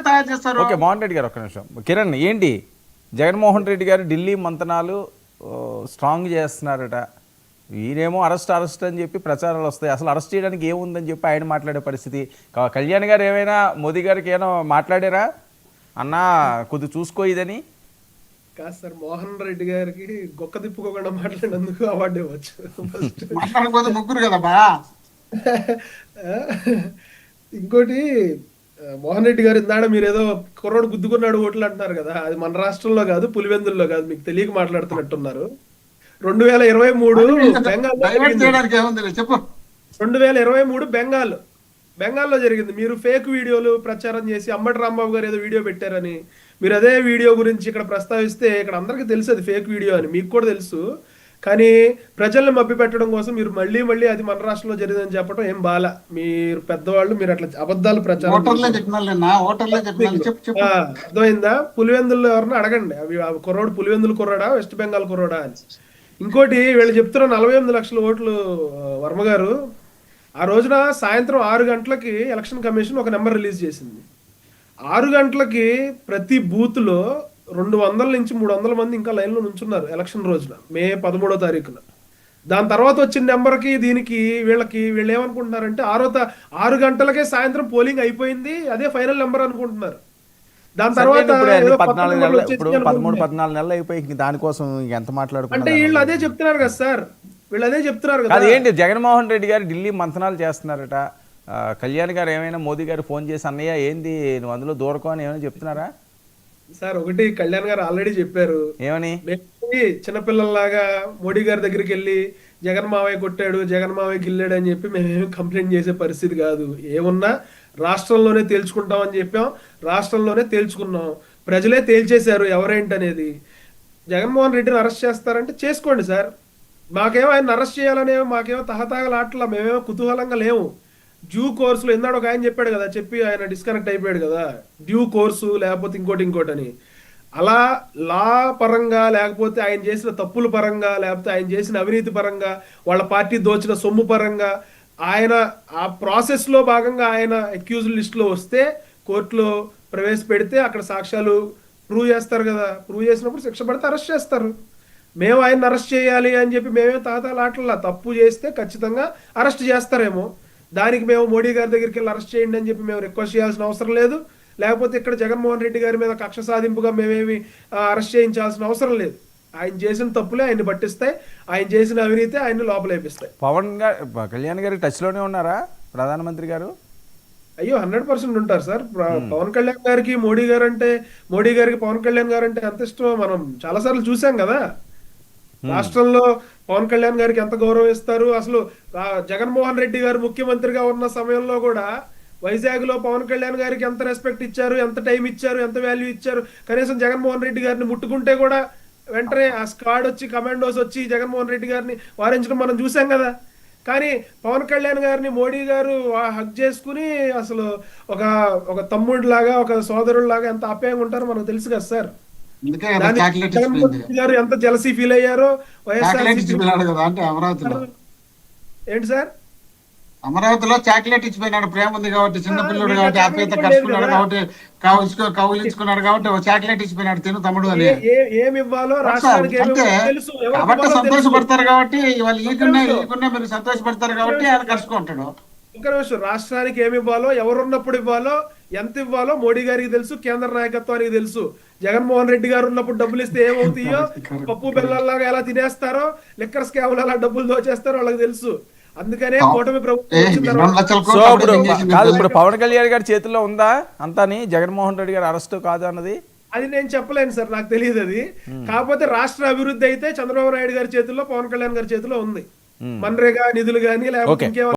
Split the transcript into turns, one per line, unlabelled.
తయారు చేస్తారు.
ఓకే, మోహన్ రెడ్డి గారు ఒక్క నిమిషం. కిరణ్, ఏంటి జగన్మోహన్ రెడ్డి గారు ఢిల్లీ మంతనాలు స్ట్రాంగ్ చేస్తున్నారట, ఈయనేమో అరెస్ట్ అని చెప్పి ప్రచారాలు వస్తాయి, అసలు అరెస్ట్ చేయడానికి ఏముందని చెప్పి ఆయన మాట్లాడే పరిస్థితి. కళ్యాణ్ గారు ఏమైనా మోదీ గారికి ఏమైనా మాట్లాడారా అన్నా కొద్ది చూసుకో ఇదని?
కాదు సార్, మోహన్ రెడ్డి గారికి గొక్క తిప్పుకోకుండా మాట్లాడినందుకు అవార్డు ఇవ్వచ్చు.
మాట్లాడకపోతే ముగ్గురు కదా బా.
ఇంకోటి, మోహన్ రెడ్డి గారు ఇందాడ మీరు ఏదో కుర్రోడు గుద్దుకున్నాడు ఓట్లు అంటున్నారు కదా, అది మన రాష్ట్రంలో కాదు, పులివెందుల్లో కాదు, మీకు తెలియక మాట్లాడుతున్నట్టున్నారు. 2023
చెప్పు.
2023 బెంగాల్లో జరిగింది. మీరు ఫేక్ వీడియోలు ప్రచారం చేసి అంబటి రాంబాబు గారు ఏదో వీడియో పెట్టారని, మీరు అదే వీడియో గురించి ఇక్కడ ప్రస్తావిస్తే ఇక్కడ అందరికీ తెలుసు అది ఫేక్ వీడియో అని, మీకు కూడా తెలుసు. కానీ ప్రజల్ని మభ్య పెట్టడం కోసం మీరు మళ్ళీ అది మన రాష్ట్రంలో జరిగిందని చెప్పడం ఏం బాల. మీరు పెద్దవాళ్ళు, మీరు అట్లా అబద్ధాలు ప్రచారం అర్థమైందా? పులివెందుల్లో ఎవరన్నా అడగండి, అవి కుర్రోడు పులివెందులు కుర్రాడా వెస్ట్ బెంగాల్ కుర్రాడా అని. ఇంకోటి, వీళ్ళు చెప్తున్న 48 లక్షల ఓట్లు, వర్మ గారు ఆ రోజున సాయంత్రం 6 గంటలకి ఎలక్షన్ కమిషన్ ఒక నెంబర్ రిలీజ్ చేసింది. 6 గంటలకి ప్రతి బూత్ లో 200 నుంచి 300 మంది ఇంకా లైన్లో నుంచున్నారు ఎలక్షన్ రోజున, మే 13వ తారీఖున. దాని తర్వాత వచ్చిన నెంబర్కి దీనికి వీళ్ళు ఏమనుకుంటున్నారంటే 6 గంటలకే సాయంత్రం పోలింగ్ అయిపోయింది, అదే ఫైనల్ నెంబర్ అనుకుంటున్నారు. దాని తర్వాత
13-14 నెలలు అయిపోయి దానికోసం ఎంత మాట్లాడుకుంటే
అంటే వీళ్ళు అదే చెప్తున్నారు కదా సార్, వీళ్ళు అదే చెప్తున్నారు కదా.
అదేంటి జగన్మోహన్ రెడ్డి గారు ఢిల్లీ మంతనాలు చేస్తున్నారట, కళ్యాణ్ గారు ఏమైనా మోదీ గారు ఫోన్ చేసి అన్నయ్య ఏంది నువ్వు అందులో దూరకో అని ఏమైనా చెప్తున్నారా?
సార్ ఒకటి, కళ్యాణ్ గారు ఆల్రెడీ చెప్పారు
ఏమని,
చిన్నపిల్లల్లాగా మోడీ గారి దగ్గరికి వెళ్ళి జగన్ మావయ్య కొట్టాడు, జగన్ మావయ్య గిల్లాడు అని చెప్పి మేమేమి కంప్లైంట్ చేసే పరిస్థితి కాదు. ఏమున్నా రాష్ట్రంలోనే తేల్చుకుంటామని చెప్పాం, రాష్ట్రంలోనే తేల్చుకున్నాం, ప్రజలే తేల్చేశారు ఎవరేంటనేది. జగన్మోహన్ రెడ్డిని అరెస్ట్ చేస్తారంటే చేసుకోండి సార్, మాకేమో ఆయన అరెస్ట్ చేయాలనే మాకేమో తహతాగలాట్లా, మేమేమో కుతూహలంగా లేవు. డ్యూ కోర్సులో ఇందాడు ఒక ఆయన చెప్పాడు కదా, చెప్పి ఆయన డిస్కనెక్ట్ అయిపోయాడు కదా, డ్యూ కోర్సు లేకపోతే ఇంకోటి అలా లా పరంగా, లేకపోతే ఆయన చేసిన తప్పుల పరంగా, లేకపోతే ఆయన చేసిన అవినీతి పరంగా, వాళ్ళ పార్టీ దోచిన సొమ్ము పరంగా ఆయన ఆ ప్రాసెస్ లో భాగంగా ఆయన అక్యూజ్డ్ లిస్ట్ లో వస్తే కోర్టులో ప్రవేశపెడితే అక్కడ సాక్ష్యాలు ప్రూవ్ చేస్తారు కదా, ప్రూవ్ చేసినప్పుడు శిక్ష పడితే అరెస్ట్ చేస్తారు. మేము ఆయన అరెస్ట్ చేయాలి అని చెప్పి మేమే తాతలాటలా, తప్పు చేస్తే ఖచ్చితంగా అరెస్ట్ చేస్తారేమో, దానికి మేము మోడీ గారి దగ్గరికి వెళ్ళి అరెస్ట్ చేయండి అని చెప్పి మేము రిక్వెస్ట్ చేయాల్సిన అవసరం లేదు. లేకపోతే ఇక్కడ జగన్మోహన్ రెడ్డి గారి మీద కక్ష సాధింపుగా మేమేమి అరెస్ట్ చేయించాల్సిన అవసరం లేదు. ఆయన చేసిన తప్పులే ఆయన్ని పట్టిస్తాయి, ఆయన చేసిన అవినీతి ఆయన్ని లోపలేపిస్తాయి.
కళ్యాణ్ గారి టచ్ లోనే ఉన్నారా ప్రధానమంత్రి గారు?
అయ్యో 100% ఉంటారు సార్. పవన్ కళ్యాణ్ గారికి మోడీ గారికి పవన్ కళ్యాణ్ గారు అంటే ఎంత ఇష్టమో మనం చాలా సార్లు చూసాం కదా. రాష్ట్రంలో పవన్ కళ్యాణ్ గారికి ఎంత గౌరవం ఇస్తారు. అసలు జగన్మోహన్ రెడ్డి గారు ముఖ్యమంత్రిగా ఉన్న సమయంలో కూడా వైజాగ్ లో పవన్ కళ్యాణ్ గారికి ఎంత రెస్పెక్ట్ ఇచ్చారు, ఎంత టైం ఇచ్చారు, ఎంత వాల్యూ ఇచ్చారు. కనీసం జగన్మోహన్ రెడ్డి గారిని ముట్టుకుంటే కూడా వెంటనే ఆ స్క్వాడ్ వచ్చి, కమాండోస్ వచ్చి జగన్మోహన్ రెడ్డి గారిని వారించడం మనం చూసాం కదా. కానీ పవన్ కళ్యాణ్ గారిని మోడీ గారు హక్ చేసుకుని అసలు ఒక తమ్ముడు లాగా, ఒక సోదరుడు లాగా ఎంత ఆప్యాయంగా ఉంటారో మనకు తెలుసు కదా సార్. గారు ఎంత జలసీ ఫీల్ అయ్యారో వైఎస్ఆర్ ఏంటి సార్,
అమరావతిలో చాక్లెట్ ఇచ్చిపోయినాడు, ప్రేమ ఉంది కాబట్టి, చిన్నపిల్లడు కాబట్టి, ఆప్యాయత కలుసుకున్నాడు కాబట్టి, కౌగిలించుకున్నాడు కాబట్టి చాక్లెట్ ఇచ్చిపోయినాడు, తిను తమ్ముడు అని.
ఏమి ఇవ్వాలో రాష్ట్రానికి
కాబట్టి సంతోషపడతారు కాబట్టి, వాళ్ళు ఈకున్నా మీరు సంతోషపడతారు కాబట్టి ఆయన కలుసుకుంటాడు.
ఒక నిమిషం, రాష్ట్రానికి ఏమి ఇవ్వాలో, ఎవరున్నప్పుడు ఇవ్వాలో, ఎంత ఇవ్వాలో మోడీ గారికి తెలుసు, కేంద్ర నాయకత్వానికి తెలుసు. జగన్మోహన్ రెడ్డి గారు ఉన్నప్పుడు డబ్బులు ఇస్తే ఏమవుతాయో, పప్పు బెల్లల్లాగా ఎలా తినేస్తారో, లిక్కర్ స్కామ్లు ఎలా డబ్బులు దోచేస్తారో వాళ్ళకి తెలుసు. అందుకనే కూటమి ప్రభుత్వం
ఇప్పుడు పవన్ కళ్యాణ్ గారి చేతిలో ఉందా అంతాని జగన్మోహన్ రెడ్డి గారు అరెస్ట్ కాదు అన్నది?
అది నేను చెప్పలేను సార్, నాకు తెలియదు అది. కాకపోతే రాష్ట్ర అభివృద్ధి అయితే చంద్రబాబు నాయుడు గారి చేతుల్లో, పవన్ కళ్యాణ్ గారి చేతిలో ఉంది. మన్రేగా నిధులు గానీ లేకపోతే